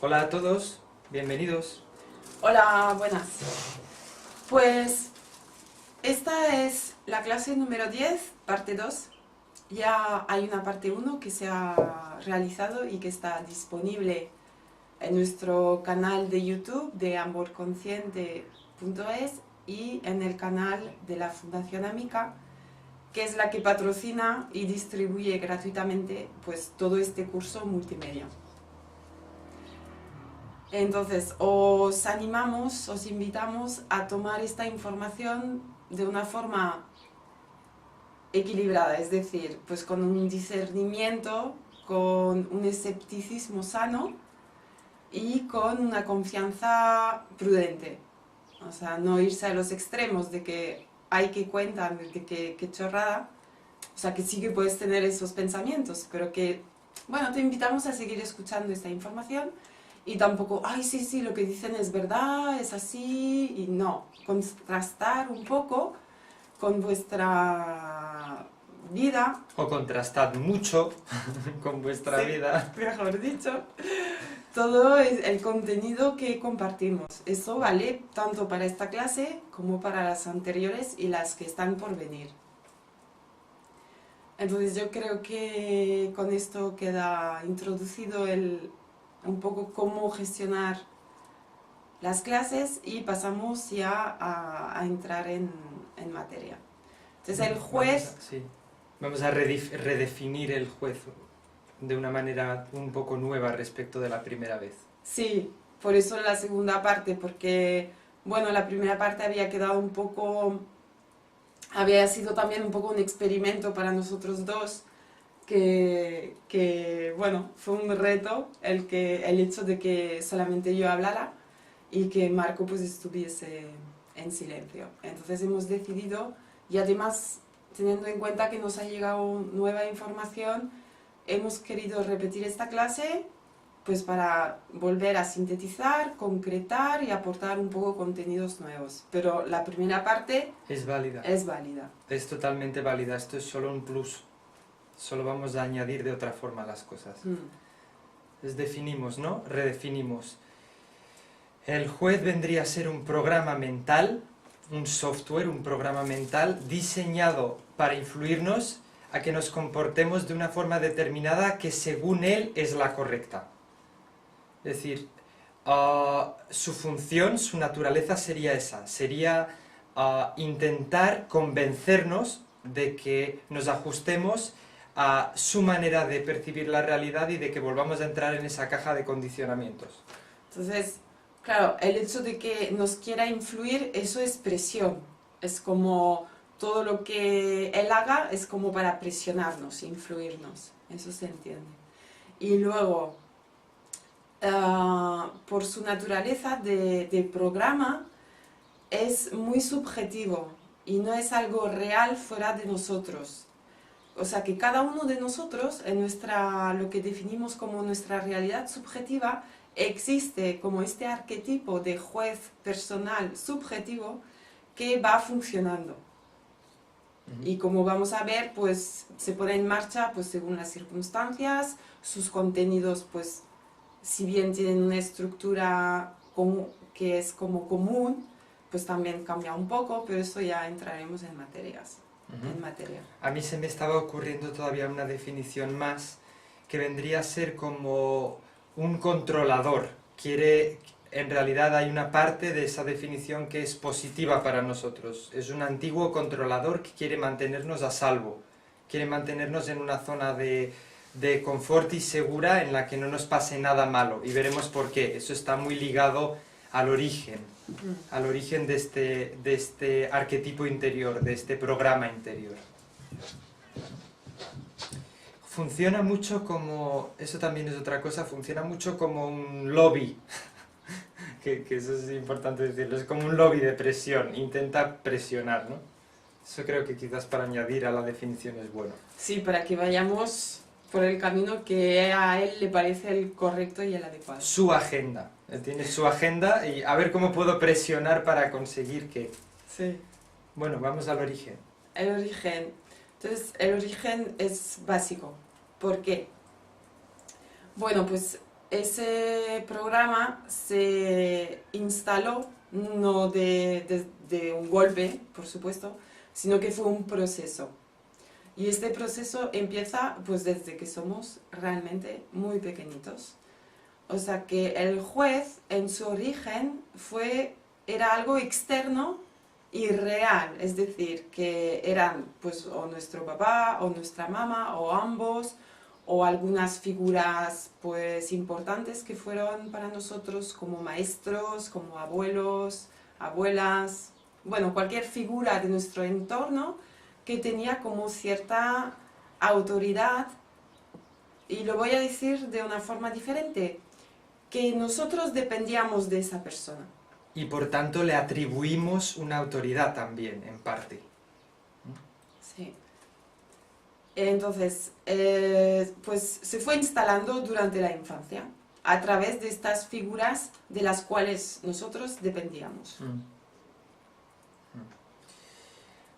Hola a todos, bienvenidos. Hola, buenas. Pues esta es la clase número 10, parte 2. Ya hay una parte 1 que se ha realizado y que está disponible en nuestro canal de YouTube de amorconsciente.es y en el canal de la Fundación Amica, que es la que patrocina y distribuye gratuitamente pues todo este curso multimedia. Entonces, os animamos, os invitamos a tomar esta información de una forma equilibrada, es decir, pues con un discernimiento, con un escepticismo sano y con una confianza prudente. O sea, no irse a los extremos de que hay que cuentan, de que chorrada. O sea, que sí que puedes tener esos pensamientos, pero que, bueno, te invitamos a seguir escuchando esta información. Y tampoco, ay, sí, lo que dicen es verdad, es así, y no. Contrastar un poco con vuestra vida. O contrastad mucho con vuestra Sí, vida. mejor dicho. Todo el contenido que compartimos. Eso vale tanto para esta clase como para las anteriores y las que están por venir. Entonces yo creo que con esto queda introducido un poco cómo gestionar las clases y pasamos ya a entrar en materia. Entonces el juez... Vamos a redefinir el juez de una manera un poco nueva respecto de la primera vez. Sí, por eso la segunda parte, porque bueno, la primera parte había quedado un poco... Había sido también un poco un experimento para nosotros dos, que bueno, fue un reto el hecho de que solamente yo hablara y que Marco pues estuviese en silencio. Entonces hemos decidido, y además teniendo en cuenta que nos ha llegado nueva información, hemos querido repetir esta clase pues para volver a sintetizar, concretar y aportar un poco contenidos nuevos. Pero la primera parte es válida. Es válida. Es totalmente válida, esto es solo un plus. Solo vamos a añadir de otra forma las cosas. Les definimos, ¿no? Redefinimos. El juez vendría a ser un programa mental, un software, un programa mental diseñado para influirnos a que nos comportemos de una forma determinada que según él es la correcta. Es decir, su función, su naturaleza sería esa, sería intentar convencernos de que nos ajustemos a su manera de percibir la realidad y de que volvamos a entrar en esa caja de condicionamientos. Entonces, claro, el hecho de que nos quiera influir, eso es presión. Es como todo lo que él haga es como para presionarnos, influirnos. Eso se entiende. Y luego, por su naturaleza de programa, es muy subjetivo y no es algo real fuera de nosotros. O sea que cada uno de nosotros, en lo que definimos como nuestra realidad subjetiva, existe como este arquetipo de juez personal subjetivo que va funcionando. Y como vamos a ver, pues se pone en marcha pues según las circunstancias, sus contenidos pues si bien tienen una estructura que es como común, pues también cambia un poco, pero eso ya entraremos en materia. A mí se me estaba ocurriendo todavía una definición más que vendría a ser como un controlador. En realidad hay una parte de esa definición que es positiva para nosotros. Es un antiguo controlador que quiere mantenernos a salvo, quiere mantenernos en una zona de confort y segura en la que no nos pase nada malo. Y veremos por qué. Eso está muy ligado al origen de este arquetipo interior, de este programa interior. Funciona mucho como, eso también es otra cosa, funciona mucho como un lobby, que eso es importante decirlo, es como un lobby de presión, intenta presionar, ¿no? Eso creo que quizás para añadir a la definición es bueno. Sí, para que vayamos por el camino que a él le parece el correcto y el adecuado. Su agenda. Él tiene su agenda y a ver cómo puedo presionar para conseguir que... Sí. Bueno, vamos al origen. El origen. Entonces, el origen es básico. ¿Por qué? Bueno, pues ese programa se instaló no de un golpe, por supuesto, sino que fue un proceso. Y este proceso empieza pues desde que somos realmente muy pequeñitos. O sea que el juez en su origen era algo externo y real, es decir, que eran pues o nuestro papá o nuestra mamá o ambos, o algunas figuras pues importantes que fueron para nosotros como maestros, como abuelos, abuelas, bueno, cualquier figura de nuestro entorno que tenía como cierta autoridad. Y lo voy a decir de una forma diferente, que nosotros dependíamos de esa persona. Y por tanto le atribuimos una autoridad también, en parte. Sí. Entonces, pues se fue instalando durante la infancia, a través de estas figuras de las cuales nosotros dependíamos.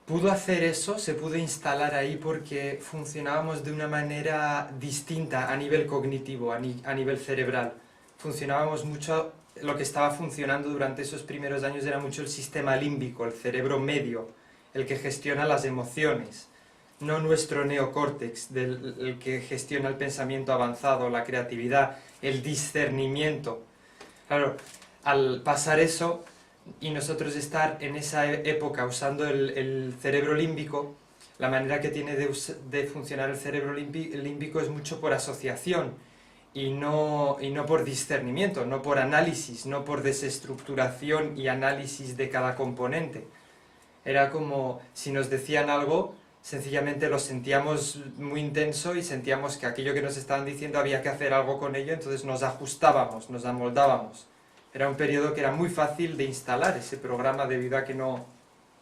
Pudo hacer eso, se pudo instalar ahí porque funcionábamos de una manera distinta a nivel cognitivo, a nivel cerebral. Funcionábamos mucho, lo que estaba funcionando durante esos primeros años era mucho el sistema límbico, el cerebro medio, el que gestiona las emociones, no nuestro neocórtex, el que gestiona el pensamiento avanzado, la creatividad, el discernimiento. Claro, al pasar eso y nosotros estar en esa época usando el cerebro límbico, la manera que tiene de funcionar el cerebro límbico es mucho por asociación y no por discernimiento, no por análisis, no por desestructuración y análisis de cada componente. Era como si nos decían algo, sencillamente lo sentíamos muy intenso y sentíamos que aquello que nos estaban diciendo había que hacer algo con ello, entonces nos ajustábamos, nos amoldábamos. Era un periodo que era muy fácil de instalar ese programa debido a que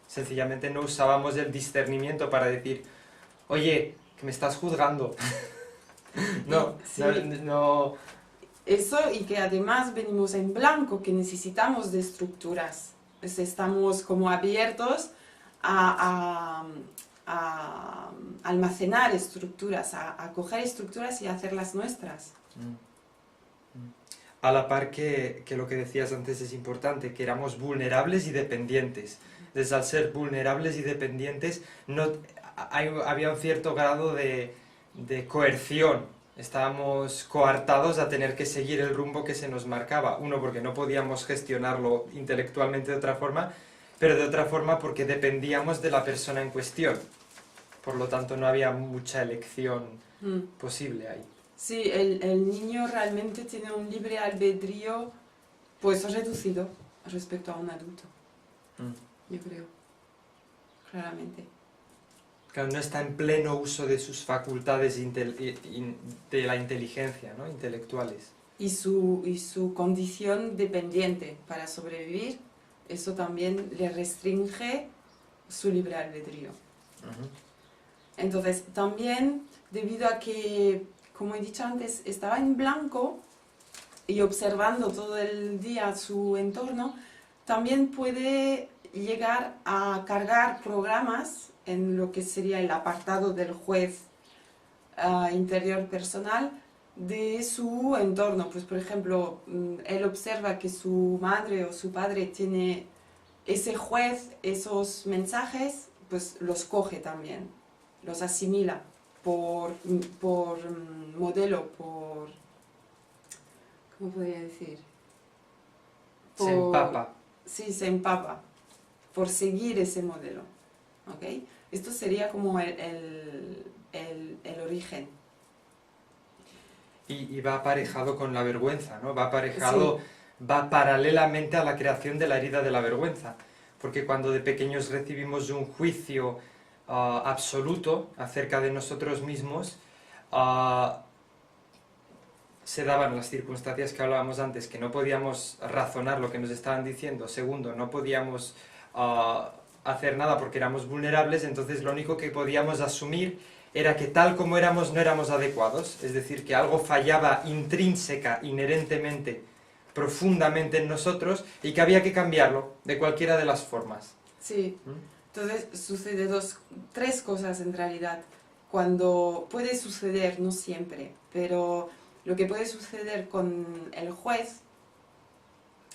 sencillamente no usábamos el discernimiento para decir, oye, que me estás juzgando. No, sí. no. Eso, y que además venimos en blanco, que necesitamos de estructuras. Pues estamos como abiertos a almacenar estructuras, a coger estructuras y hacerlas nuestras. A la par que lo que decías antes es importante, que éramos vulnerables y dependientes. Desde al ser vulnerables y dependientes había un cierto grado de coerción. Estábamos coartados a tener que seguir el rumbo que se nos marcaba. Uno, porque no podíamos gestionarlo intelectualmente de otra forma, pero de otra forma porque dependíamos de la persona en cuestión. Por lo tanto, no había mucha elección posible ahí. Sí, el niño realmente tiene un libre albedrío pues reducido respecto a un adulto, yo creo, claramente. Claro, no está en pleno uso de sus facultades de la inteligencia, ¿no? Intelectuales. Y su condición dependiente para sobrevivir, eso también le restringe su libre albedrío. Entonces, también debido a que, como he dicho antes, estaba en blanco y observando todo el día su entorno, también puede llegar a cargar programas en lo que sería el apartado del juez interior personal de su entorno. Pues, por ejemplo, él observa que su madre o su padre tiene ese juez, esos mensajes, pues los coge también, los asimila por modelo, ¿cómo podría decir? Se empapa. Sí, se empapa, por seguir ese modelo. ¿Okay? Esto sería como el origen. Y va aparejado con la vergüenza, ¿no? Va aparejado, sí. Va paralelamente a la creación de la herida de la vergüenza. Porque cuando de pequeños recibimos un juicio absoluto acerca de nosotros mismos, se daban las circunstancias que hablábamos antes, que no podíamos razonar lo que nos estaban diciendo. Segundo, no podíamos hacer nada porque éramos vulnerables, entonces lo único que podíamos asumir era que tal como éramos no éramos adecuados, es decir, que algo fallaba intrínseca, inherentemente, profundamente en nosotros y que había que cambiarlo de cualquiera de las formas. Sí, entonces sucede tres cosas en realidad. Cuando puede suceder, no siempre, pero lo que puede suceder con el juez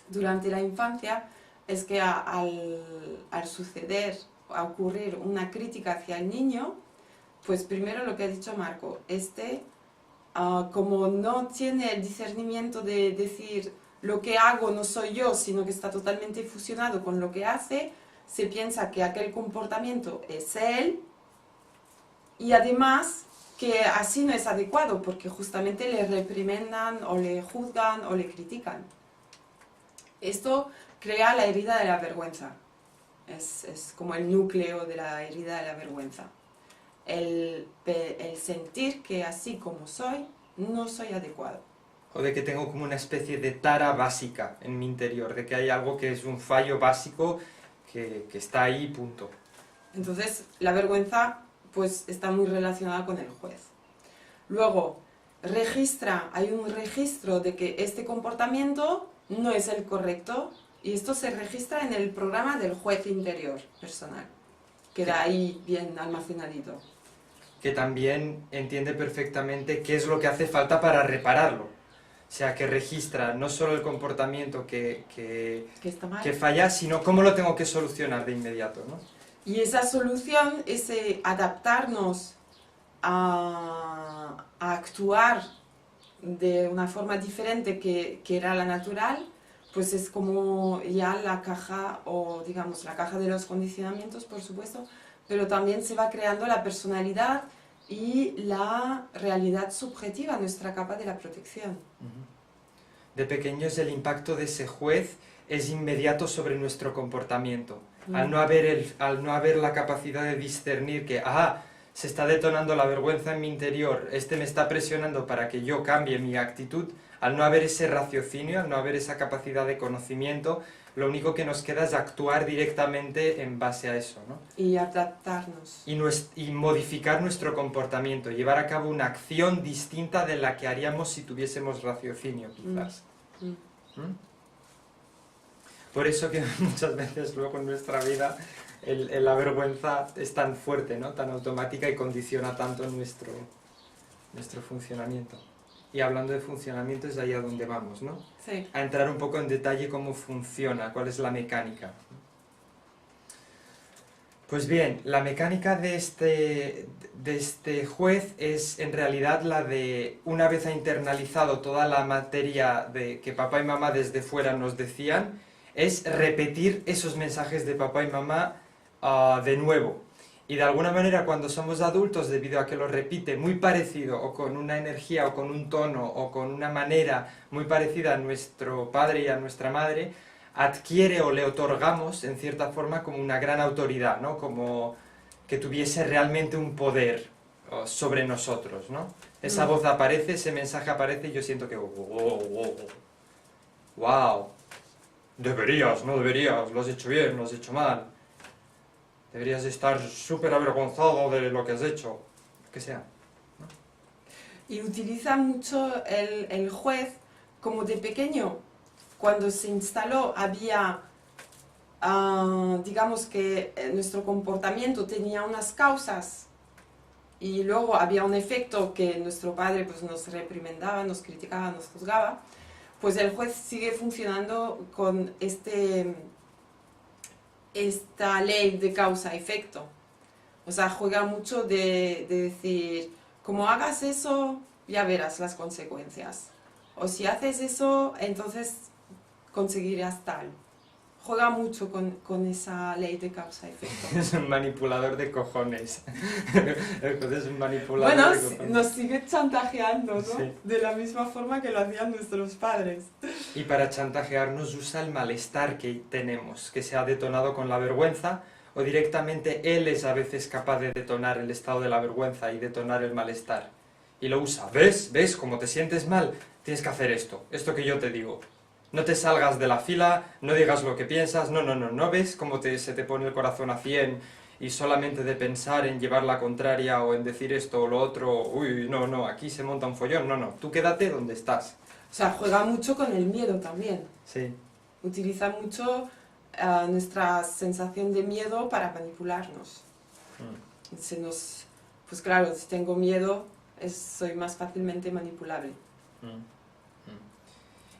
durante la infancia es que al suceder, a ocurrir una crítica hacia el niño, pues primero lo que ha dicho Marco, como no tiene el discernimiento de decir lo que hago no soy yo, sino que está totalmente fusionado con lo que hace, se piensa que aquel comportamiento es él y además que así no es adecuado porque justamente le reprimendan o le juzgan o le critican. Esto crea la herida de la vergüenza, es como el núcleo de la herida de la vergüenza. El sentir que así como soy, no soy adecuado. O de que tengo como una especie de tara básica en mi interior, de que hay algo que es un fallo básico que está ahí, punto. Entonces, la vergüenza pues está muy relacionada con el juez. Luego, hay un registro de que este comportamiento no es el correcto y esto se registra en el programa del juez interior personal. Queda ahí bien almacenadito. Que también entiende perfectamente qué es lo que hace falta para repararlo. O sea, que registra no solo el comportamiento que está mal, que falla, sino cómo lo tengo que solucionar de inmediato, ¿no? Y esa solución, ese adaptarnos a actuar de una forma diferente que era la natural, pues es como ya la caja, o digamos la caja de los condicionamientos, por supuesto, pero también se va creando la personalidad y la realidad subjetiva, nuestra capa de la protección. De pequeños el impacto de ese juez es inmediato sobre nuestro comportamiento. Al no haber la capacidad de discernir que, se está detonando la vergüenza en mi interior, me está presionando para que yo cambie mi actitud, al no haber ese raciocinio, al no haber esa capacidad de conocimiento, lo único que nos queda es actuar directamente en base a eso, ¿no? Y adaptarnos. Y modificar nuestro comportamiento, llevar a cabo una acción distinta de la que haríamos si tuviésemos raciocinio, quizás. ¿Mm? Por eso que muchas veces luego en nuestra vida la vergüenza es tan fuerte, ¿no? Tan automática y condiciona tanto nuestro funcionamiento. Y hablando de funcionamiento es ahí a donde vamos, ¿no? Sí. A entrar un poco en detalle cómo funciona, cuál es la mecánica. Pues bien, la mecánica de este juez es en realidad la de, una vez ha internalizado toda la materia que papá y mamá desde fuera nos decían, es repetir esos mensajes de papá y mamá de nuevo. Y de alguna manera cuando somos adultos, debido a que lo repite muy parecido, o con una energía, o con un tono, o con una manera muy parecida a nuestro padre y a nuestra madre, adquiere o le otorgamos, en cierta forma, como una gran autoridad, ¿no? Como que tuviese realmente un poder sobre nosotros, ¿no? Esa voz aparece, ese mensaje aparece y yo siento que... ¡Wow! Deberías, no deberías, lo has hecho bien, lo has hecho mal. Deberías estar súper avergonzado de lo que has hecho, lo que sea, ¿no? Y utiliza mucho el juez, como de pequeño, cuando se instaló había, digamos que nuestro comportamiento tenía unas causas y luego había un efecto que nuestro padre pues, nos reprimendaba, nos criticaba, nos juzgaba, pues el juez sigue funcionando con esta ley de causa-efecto. O sea, juega mucho de decir, como hagas eso, ya verás las consecuencias. O si haces eso, entonces conseguirás tal. Juega mucho con esa ley de causa-efecto. Es un manipulador de cojones. El juez es un manipulador bueno, de cojones. Nos sigue chantajeando, ¿no? Sí. De la misma forma que lo hacían nuestros padres. Y para chantajearnos usa el malestar que tenemos, que se ha detonado con la vergüenza, o directamente él es a veces capaz de detonar el estado de la vergüenza y detonar el malestar. Y lo usa. ¿Ves? ¿Ves? Como te sientes mal, tienes que hacer esto que yo te digo. No te salgas de la fila, no digas lo que piensas, no ves cómo se te pone el corazón a 100 y solamente de pensar en llevar la contraria o en decir esto o lo otro, no, aquí se monta un follón, no, tú quédate donde estás. O sea, juega mucho con el miedo también. Sí. Utiliza mucho nuestra sensación de miedo para manipularnos. Pues claro, si tengo miedo, soy más fácilmente manipulable.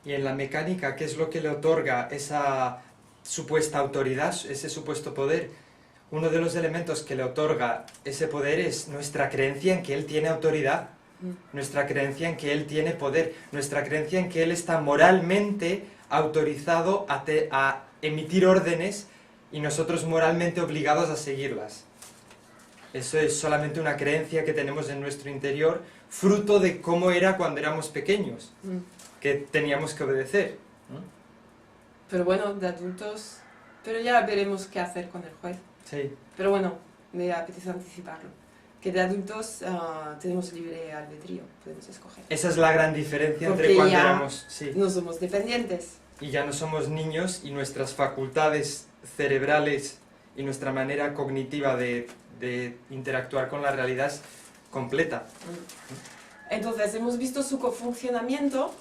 Y en la mecánica, ¿qué es lo que le otorga esa supuesta autoridad, ese supuesto poder? Uno de los elementos que le otorga ese poder es nuestra creencia en que él tiene autoridad, nuestra creencia en que él tiene poder, nuestra creencia en que él está moralmente autorizado a emitir órdenes y nosotros moralmente obligados a seguirlas. Eso es solamente una creencia que tenemos en nuestro interior, fruto de cómo era cuando éramos pequeños, que teníamos que obedecer. Pero bueno, de adultos, pero ya veremos qué hacer con el juez. Sí. Pero bueno, me apetece anticiparlo. Que de adultos tenemos libre albedrío, podemos escoger. Esa es la gran diferencia Porque entre cuando ya éramos... Sí. no somos dependientes. Y ya no somos niños y nuestras facultades cerebrales y nuestra manera cognitiva de interactuar con la realidad es completa. Entonces, hemos visto su funcionamiento.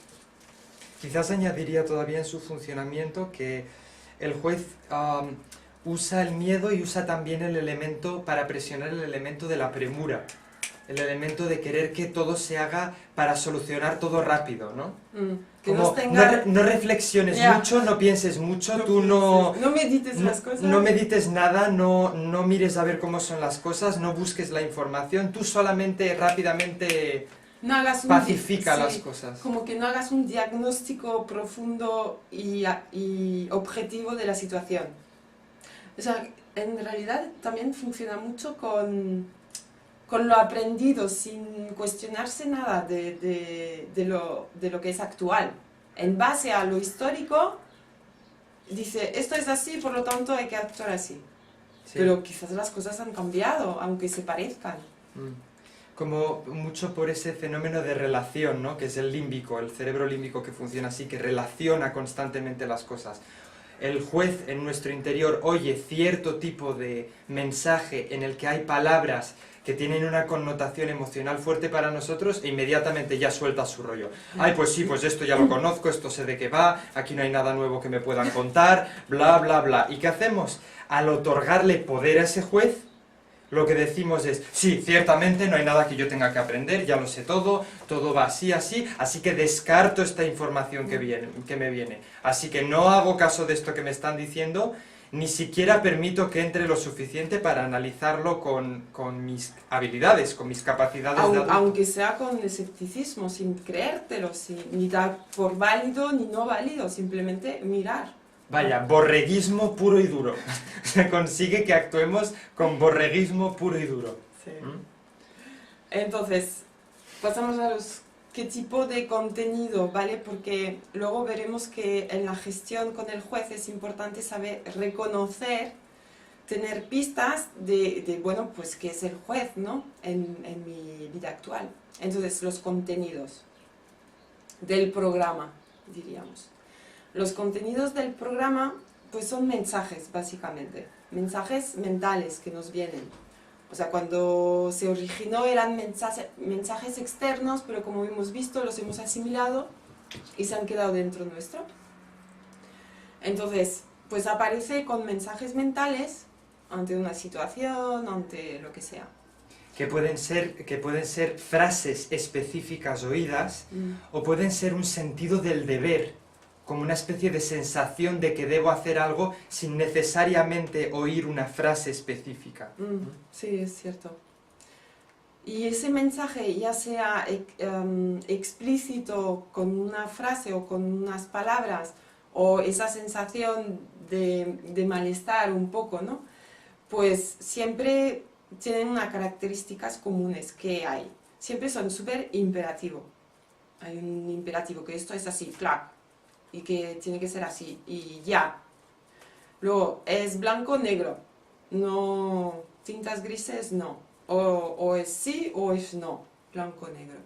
Quizás añadiría todavía en su funcionamiento que el juez usa el miedo y usa también el elemento para presionar el elemento de la premura, el elemento de querer que todo se haga para solucionar todo rápido, ¿no? Que como no reflexiones mucho, no pienses mucho, tú no medites las cosas. No medites nada, no mires a ver cómo son las cosas, no busques la información, tú solamente rápidamente no hagas pacifica las cosas. Como que no hagas un diagnóstico profundo y objetivo de la situación. O sea, en realidad también funciona mucho con lo aprendido, sin cuestionarse nada de lo que es actual. En base a lo histórico, dice, esto es así, por lo tanto hay que actuar así. Sí. Pero quizás las cosas han cambiado, aunque se parezcan. Como mucho por ese fenómeno de relación, ¿no? Que es el límbico, el cerebro límbico que funciona así, que relaciona constantemente las cosas. El juez en nuestro interior oye cierto tipo de mensaje en el que hay palabras que tienen una connotación emocional fuerte para nosotros e inmediatamente ya suelta su rollo. Ay, pues sí, pues esto ya lo conozco, esto sé de qué va, aquí no hay nada nuevo que me puedan contar, bla, bla, bla. ¿Y qué hacemos? Al otorgarle poder a ese juez, lo que decimos es, sí, ciertamente no hay nada que yo tenga que aprender, ya lo sé todo va así, así que descarto esta información que me viene. Así que no hago caso de esto que me están diciendo, ni siquiera permito que entre lo suficiente para analizarlo con mis habilidades, con mis capacidades de adulto. Aunque sea con escepticismo, sin creértelo, ni dar por válido ni no válido, simplemente mirar. Vaya, borreguismo puro y duro. Se consigue que actuemos con borreguismo puro y duro. Sí. Entonces, pasamos a qué tipo de contenido, ¿vale? Porque luego veremos que en la gestión con el juez es importante saber reconocer, tener pistas de bueno, pues qué es el juez, ¿no? En mi vida actual. Entonces, los contenidos del programa, diríamos. Los contenidos del programa pues son mensajes, básicamente. Mensajes mentales que nos vienen. O sea, cuando se originó eran mensajes externos, pero como hemos visto, los hemos asimilado y se han quedado dentro nuestro. Entonces, pues aparece con mensajes mentales ante una situación, ante lo que sea. Que pueden ser frases específicas oídas, o pueden ser un sentido del deber, como una especie de sensación de que debo hacer algo sin necesariamente oír una frase específica. Sí, es cierto. Y ese mensaje, ya sea explícito con una frase o con unas palabras, o esa sensación de malestar un poco, ¿no? Pues siempre tienen unas características comunes que hay. Siempre son súper imperativo. Hay un imperativo que esto es así, clac, y que tiene que ser así, y ya. Luego, es blanco o negro, no tintas grises, no. O es sí o es no, blanco o negro.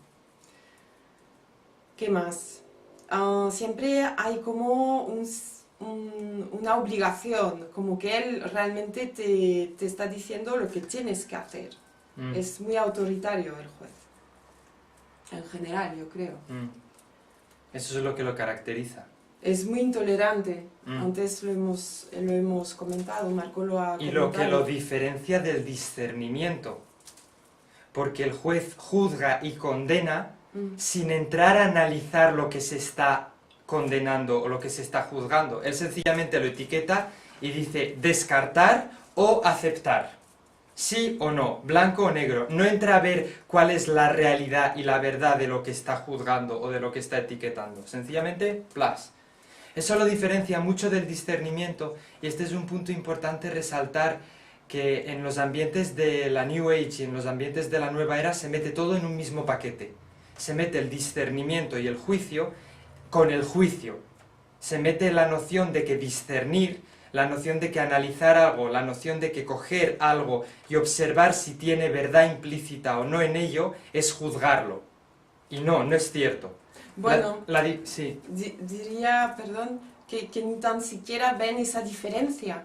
¿Qué más? Siempre hay como una obligación, como que él realmente te está diciendo lo que tienes que hacer. Es muy autoritario el juez, en general, yo creo. Eso es lo que lo caracteriza. Es muy intolerante. Antes lo hemos comentado, Marco lo ha comentado. Y lo que lo diferencia del discernimiento. Porque el juez juzga y condena, sin entrar a analizar lo que se está condenando o lo que se está juzgando. Él sencillamente lo etiqueta y dice descartar o aceptar. Sí o no, blanco o negro. No entra a ver cuál es la realidad y la verdad de lo que está juzgando o de lo que está etiquetando. Sencillamente, plus. Eso lo diferencia mucho del discernimiento, y este es un punto importante resaltar, que en los ambientes de la New Age y en los ambientes de la nueva era se mete todo en un mismo paquete. Se mete el discernimiento y el juicio con el juicio. Se mete la noción de que discernir, la noción de que analizar algo, la noción de que coger algo y observar si tiene verdad implícita o no en ello, es juzgarlo. Y no, no es cierto. Bueno, sí. diría, perdón, que ni tan siquiera ven esa diferencia.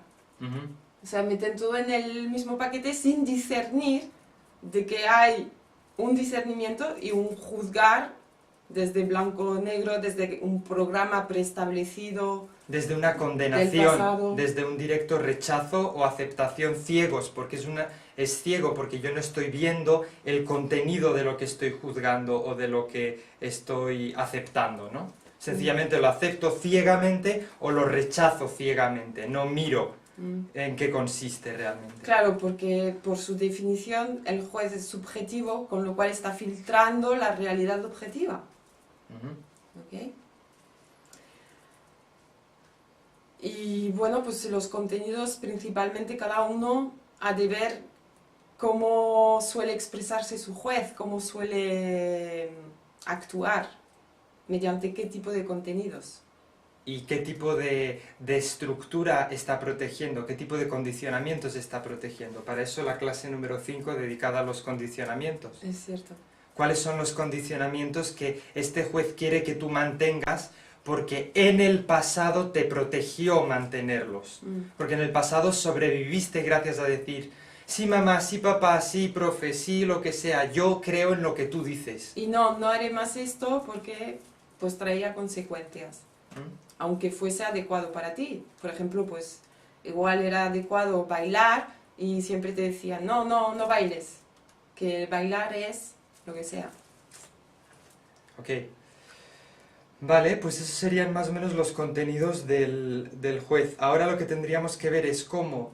O sea, meten todo en el mismo paquete sin discernir de que hay un discernimiento y un juzgar desde blanco o negro, desde un programa preestablecido. Desde una condenación, desde un directo rechazo o aceptación ciegos, porque es ciego, porque yo no estoy viendo el contenido de lo que estoy juzgando o de lo que estoy aceptando, ¿no? Sencillamente lo acepto ciegamente o lo rechazo ciegamente, no miro en qué consiste realmente. Claro, porque por su definición el juez es subjetivo, con lo cual está filtrando la realidad objetiva. ¿Okay? Y bueno, pues los contenidos principalmente cada uno ha de ver cómo suele expresarse su juez, cómo suele actuar, mediante qué tipo de contenidos. ¿Y qué tipo de estructura está protegiendo? ¿Qué tipo de condicionamientos está protegiendo? Para eso la clase número 5 dedicada a los condicionamientos. Es cierto. ¿Cuáles son los condicionamientos que este juez quiere que tú mantengas porque en el pasado te protegió mantenerlos? Porque en el pasado sobreviviste gracias a decir, sí mamá, sí papá, sí profe, sí lo que sea, yo creo en lo que tú dices. Y no haré más esto porque pues traía consecuencias. Aunque fuese adecuado para ti. Por ejemplo, pues igual era adecuado bailar y siempre te decían, no bailes, que bailar es lo que sea. Ok. Vale, pues esos serían más o menos los contenidos del juez. Ahora lo que tendríamos que ver es cómo,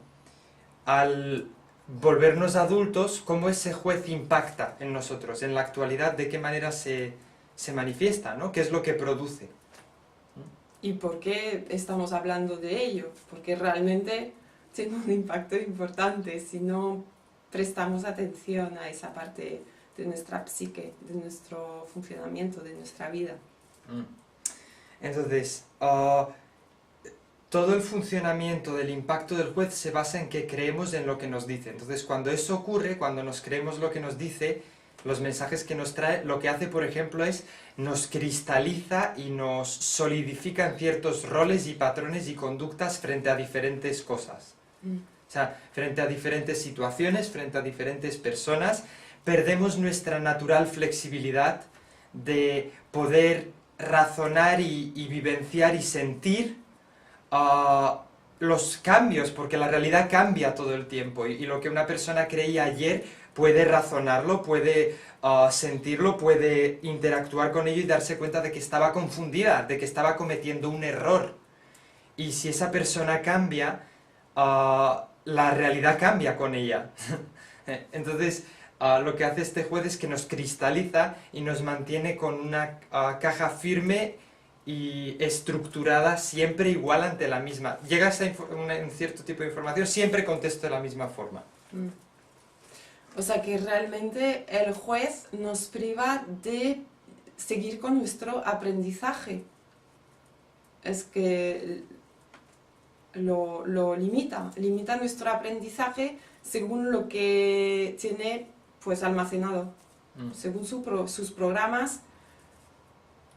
al volvernos adultos, cómo ese juez impacta en nosotros, en la actualidad, de qué manera se manifiesta, ¿no? ¿Qué es lo que produce? ¿Y por qué estamos hablando de ello? Porque realmente tiene un impacto importante si no prestamos atención a esa parte de nuestra psique, de nuestro funcionamiento, de nuestra vida. Entonces, todo el funcionamiento del impacto del juez se basa en que creemos en lo que nos dice. Entonces, cuando eso ocurre, cuando nos creemos lo que nos dice, los mensajes que nos trae, lo que hace, por ejemplo, es nos cristaliza y nos solidifica en ciertos roles y patrones y conductas frente a diferentes cosas. O sea, frente a diferentes situaciones, frente a diferentes personas, perdemos nuestra natural flexibilidad de poder razonar y vivenciar y sentir los cambios, porque la realidad cambia todo el tiempo y lo que una persona creía ayer puede razonarlo, puede sentirlo, puede interactuar con ello y darse cuenta de que estaba confundida, de que estaba cometiendo un error. Y si esa persona cambia, la realidad cambia con ella. Entonces, lo que hace este juez es que nos cristaliza y nos mantiene con una caja firme y estructurada, siempre igual ante la misma. Llegas a un cierto tipo de información, siempre contesto de la misma forma. O sea que realmente el juez nos priva de seguir con nuestro aprendizaje. Es que lo limita nuestro aprendizaje según lo que tiene pues almacenado, según sus programas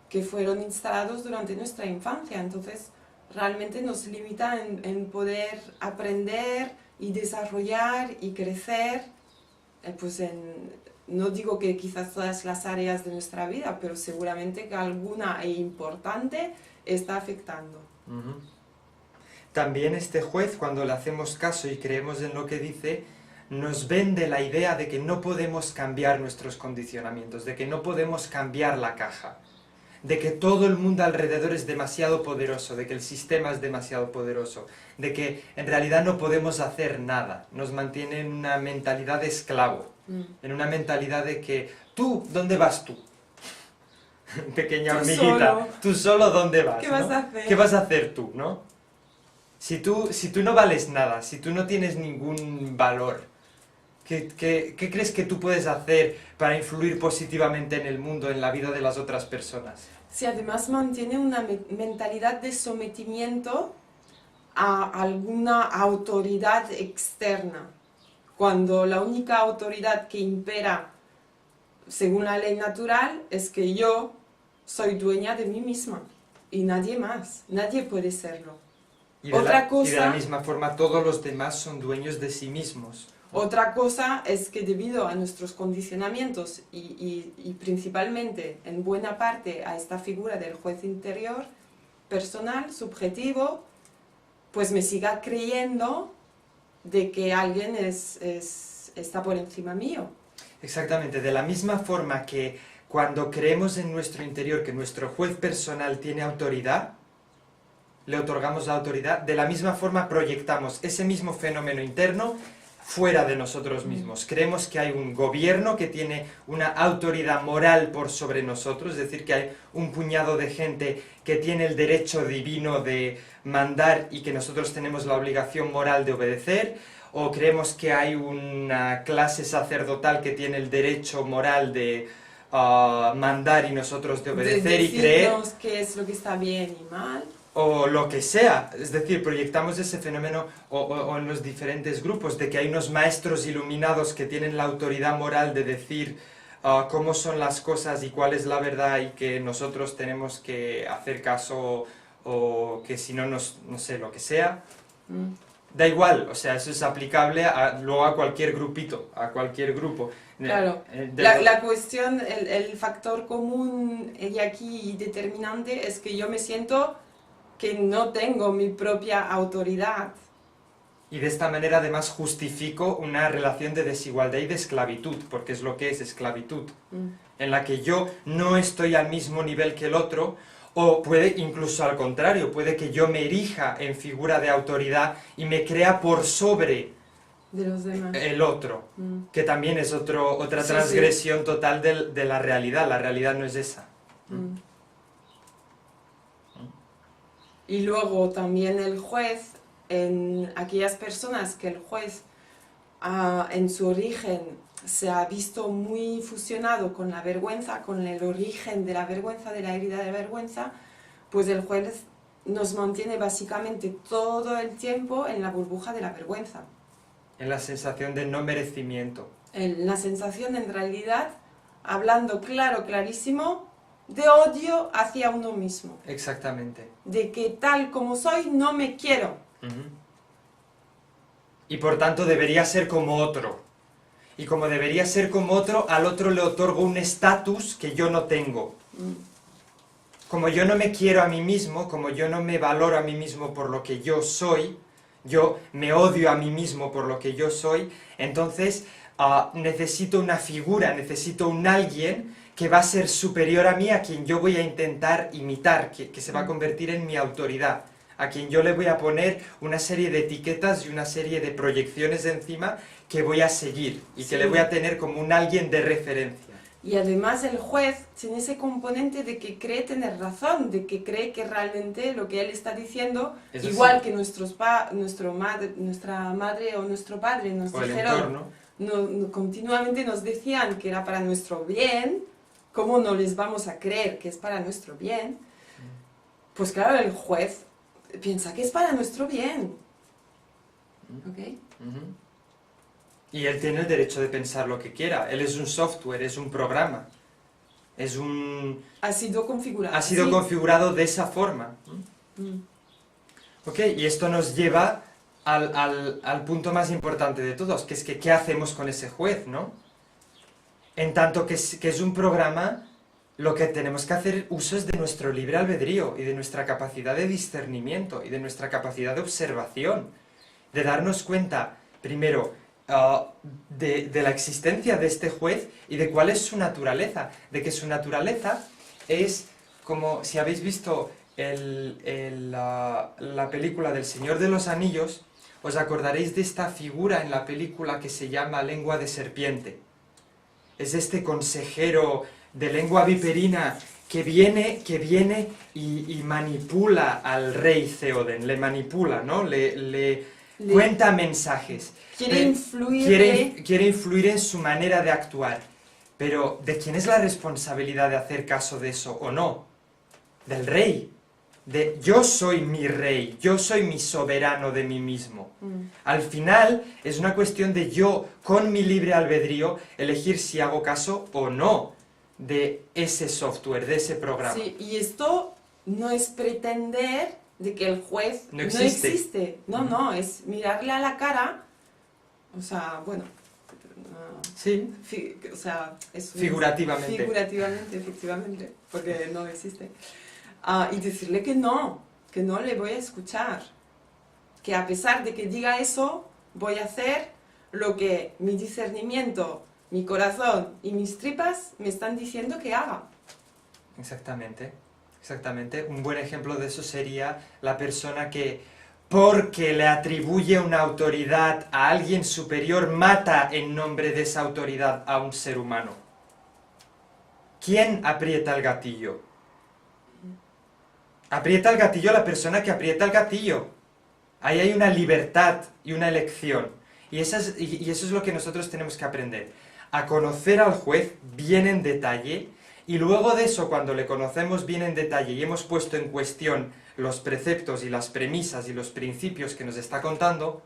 que fueron instalados durante nuestra infancia. Entonces realmente nos limita en poder aprender y desarrollar y crecer, pues no digo que quizás todas las áreas de nuestra vida, pero seguramente que alguna importante está afectando. También este juez, cuando le hacemos caso y creemos en lo que dice, nos vende la idea de que no podemos cambiar nuestros condicionamientos, de que no podemos cambiar la caja, de que todo el mundo alrededor es demasiado poderoso, de que el sistema es demasiado poderoso, de que en realidad no podemos hacer nada. Nos mantiene en una mentalidad de esclavo, en una mentalidad de que tú, ¿dónde vas tú? Pequeña Tú hormiguita, solo. tú solo, ¿dónde vas? ¿Qué ¿no? vas a hacer? ¿Qué vas a hacer tú, no? Si tú no vales nada, si tú no tienes ningún valor, ¿qué crees que tú puedes hacer para influir positivamente en el mundo, en la vida de las otras personas? Si además mantiene una mentalidad de sometimiento a alguna autoridad externa, cuando la única autoridad que impera según la ley natural es que yo soy dueña de mí misma y nadie más, nadie puede serlo. Y Otra y de la cosa- misma forma todos los demás son dueños de sí mismos. Otra cosa es que debido a nuestros condicionamientos y principalmente en buena parte a esta figura del juez interior, personal, subjetivo, pues me siga creyendo de que alguien está por encima mío. Exactamente, de la misma forma que cuando creemos en nuestro interior que nuestro juez personal tiene autoridad, le otorgamos la autoridad, de la misma forma proyectamos ese mismo fenómeno interno fuera de nosotros mismos. Creemos que hay un gobierno que tiene una autoridad moral por sobre nosotros, es decir, que hay un puñado de gente que tiene el derecho divino de mandar y que nosotros tenemos la obligación moral de obedecer, o creemos que hay una clase sacerdotal que tiene el derecho moral de mandar y nosotros de obedecer y creer, decirnos qué es lo que está bien y mal. o lo que sea. Es decir, proyectamos ese fenómeno o en los diferentes grupos, de que hay unos maestros iluminados que tienen la autoridad moral de decir cómo son las cosas y cuál es la verdad y que nosotros tenemos que hacer caso o que si no, no sé, lo que sea. Da igual, o sea, eso es aplicable luego a cualquier grupito, a cualquier grupo. Claro, la cuestión, el factor común y aquí determinante es que yo me siento que no tengo mi propia autoridad. Y de esta manera además justifico una relación de desigualdad y de esclavitud, porque es lo que es esclavitud, en la que yo no estoy al mismo nivel que el otro, o puede incluso al contrario, puede que yo me erija en figura de autoridad y me crea por sobre De los demás. el otro, que también es otra Sí, transgresión total de la realidad no es esa. Y luego también el juez, en aquellas personas que el juez en su origen se ha visto muy fusionado con la vergüenza, con el origen de la vergüenza, de la herida de la vergüenza, pues el juez nos mantiene básicamente todo el tiempo en la burbuja de la vergüenza. En la sensación de no merecimiento. En la sensación, en realidad, hablando clarísimo, de odio hacia uno mismo. Exactamente. De que tal como soy no me quiero. Y por tanto debería ser como otro. Y como debería ser como otro, al otro le otorgo un estatus que yo no tengo. Como yo no me quiero a mí mismo, como yo no me valoro a mí mismo por lo que yo soy, yo me odio a mí mismo por lo que yo soy, entonces necesito una figura, necesito un alguien que va a ser superior a mí, a quien yo voy a intentar imitar, que se va a convertir en mi autoridad, a quien yo le voy a poner una serie de etiquetas y una serie de proyecciones encima que voy a seguir y que le voy a tener como un alguien de referencia. Y además el juez tiene ese componente de que cree tener razón, de que cree que realmente lo que él está diciendo, Eso igual sí. que nuestra madre o nuestro padre nos O el dijeron, entorno. continuamente nos decían que era para nuestro bien, ¿cómo no les vamos a creer que es para nuestro bien? Pues claro, el juez piensa que es para nuestro bien. ¿Ok? Y él tiene el derecho de pensar lo que quiera. Él es un software, es un programa. Ha sido configurado. Ha sido configurado de esa forma. Ok, y esto nos lleva al punto más importante de todos, que es que ¿qué hacemos con ese juez, no? En tanto que es un programa, lo que tenemos que hacer uso es de nuestro libre albedrío y de nuestra capacidad de discernimiento y de nuestra capacidad de observación, de darnos cuenta, primero, de la existencia de este juez y de cuál es su naturaleza. De que su naturaleza es como, si habéis visto la película del Señor de los Anillos, os acordaréis de esta figura en la película que se llama Lengua de Serpiente. Es este consejero de lengua viperina que viene y manipula al rey Theoden, le manipula, ¿no? Le cuenta mensajes. Quiere influir. Quiere influir en su manera de actuar. Pero, ¿de quién es la responsabilidad de hacer caso de eso o no? Del rey. De yo soy mi rey, yo soy mi soberano de mí mismo. Al final es una cuestión de yo, con mi libre albedrío, elegir si hago caso o no de ese software, de ese programa. Sí, y esto no es pretender de que el juez no existe. No, es mirarle a la cara, o sea, bueno, sí. O sea, es figurativamente. Figurativamente, efectivamente, porque no existe. Y decirle que no le voy a escuchar, que a pesar de que diga eso, voy a hacer lo que mi discernimiento, mi corazón y mis tripas me están diciendo que haga. Exactamente, exactamente. Un buen ejemplo de eso sería la persona que, porque le atribuye una autoridad a alguien superior, mata en nombre de esa autoridad a un ser humano. ¿Quién aprieta el gatillo? Aprieta el gatillo la persona que aprieta el gatillo. Ahí hay una libertad y una elección. Y eso es lo que nosotros tenemos que aprender. A conocer al juez bien en detalle, y luego de eso, cuando le conocemos bien en detalle y hemos puesto en cuestión los preceptos y las premisas y los principios que nos está contando,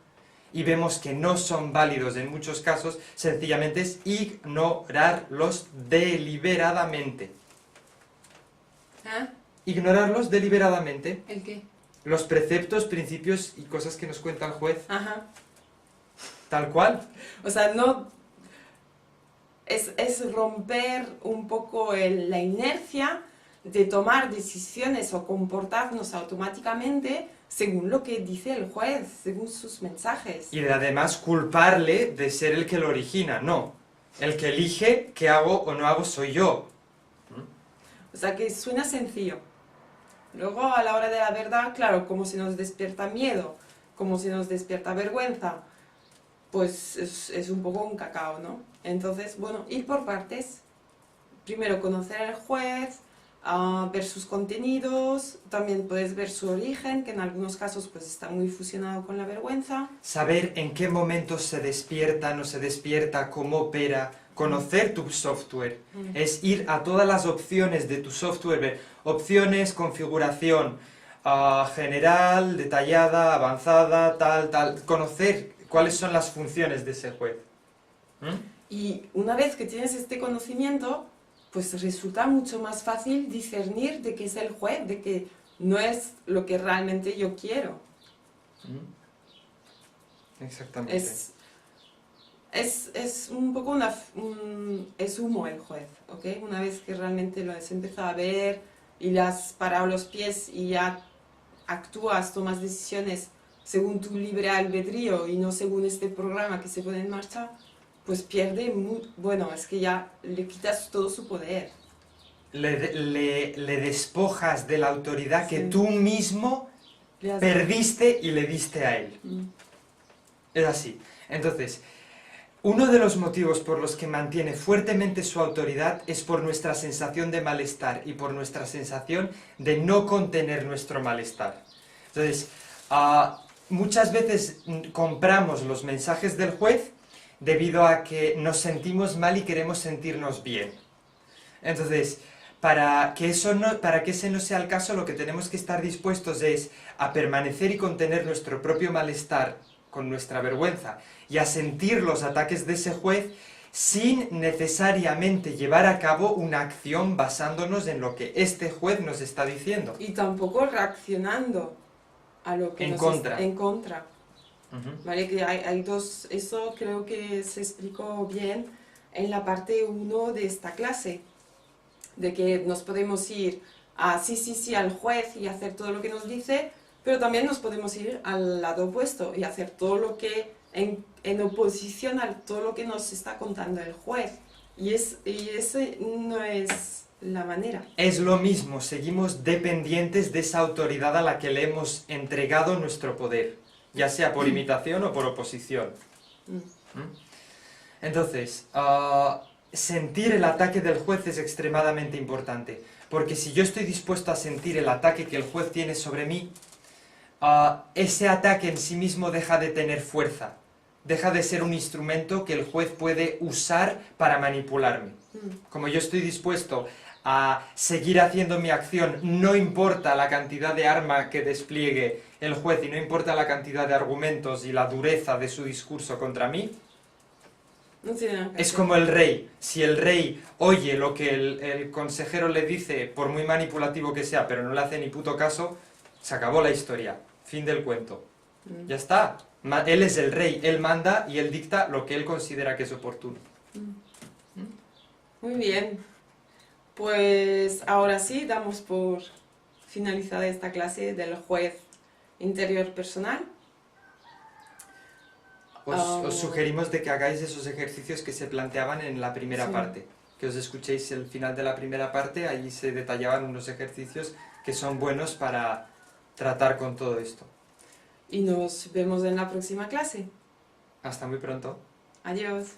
y vemos que no son válidos en muchos casos, sencillamente es ignorarlos deliberadamente. Ignorarlos deliberadamente. ¿El qué? Los preceptos, principios y cosas que nos cuenta el juez. Ajá. Tal cual. O sea, no... Es romper un poco la inercia de tomar decisiones o comportarnos automáticamente según lo que dice el juez, según sus mensajes. Y de además culparle de ser el que lo origina. No. El que elige qué hago o no hago soy yo. O sea, que suena sencillo. Luego, a la hora de la verdad, claro, como se nos despierta miedo, como se nos despierta vergüenza, pues es un poco un cacao, ¿no? Entonces, bueno, ir por partes. Primero conocer al juez, ver sus contenidos, también puedes ver su origen, que en algunos casos pues está muy fusionado con la vergüenza. Saber en qué momento se despierta, no se despierta, cómo opera. Conocer tu software es ir a todas las opciones de tu software, ver opciones, configuración general, detallada, avanzada, tal, conocer cuáles son las funciones de ese juez. Y una vez que tienes este conocimiento, pues resulta mucho más fácil discernir de qué es el juez, de que no es lo que realmente yo quiero. Exactamente. Es un poco es humo el juez, ¿ok? Una vez que realmente lo has empezado a ver y le has parado los pies y ya actúas, tomas decisiones según tu libre albedrío y no según este programa que se pone en marcha, pues pierde, bueno, es que ya le quitas todo su poder. Le despojas de la autoridad que tú mismo perdiste y le diste a él. Es así. Entonces, uno de los motivos por los que mantiene fuertemente su autoridad es por nuestra sensación de malestar y por nuestra sensación de no contener nuestro malestar. Entonces, muchas veces compramos los mensajes del juez debido a que nos sentimos mal y queremos sentirnos bien. Entonces, para que ese no sea el caso, lo que tenemos que estar dispuestos es a permanecer y contener nuestro propio malestar con nuestra vergüenza y a sentir los ataques de ese juez sin necesariamente llevar a cabo una acción basándonos en lo que este juez nos está diciendo. Y tampoco reaccionando a lo que en contra. En contra. ¿Vale? Que hay dos, eso creo que se explicó bien en la parte 1 de esta clase, de que nos podemos ir a sí al juez y hacer todo lo que nos dice, pero también nos podemos ir al lado opuesto y hacer todo lo que en oposición a todo lo que nos está contando el juez. Y ese no es la manera. Es lo mismo, seguimos dependientes de esa autoridad a la que le hemos entregado nuestro poder, ya sea por imitación o por oposición. Entonces, sentir el ataque del juez es extremadamente importante, porque si yo estoy dispuesto a sentir el ataque que el juez tiene sobre mí, ese ataque en sí mismo deja de tener fuerza, deja de ser un instrumento que el juez puede usar para manipularme. Como yo estoy dispuesto a seguir haciendo mi acción, no importa la cantidad de arma que despliegue el juez y no importa la cantidad de argumentos y la dureza de su discurso contra mí, no tiene nada que es hacer. como el rey. Si el rey oye lo que el consejero le dice, por muy manipulativo que sea, pero no le hace ni puto caso, se acabó la historia. Fin del cuento. Ya está. Él es el rey, él manda y él dicta lo que él considera que es oportuno. Muy bien. Pues ahora sí, damos por finalizada esta clase del juez interior personal. Os sugerimos de que hagáis esos ejercicios que se planteaban en la primera Sí. parte. Que os escuchéis el final de la primera parte, allí se detallaban unos ejercicios que son buenos para tratar con todo esto. Y nos vemos en la próxima clase. Hasta muy pronto. Adiós.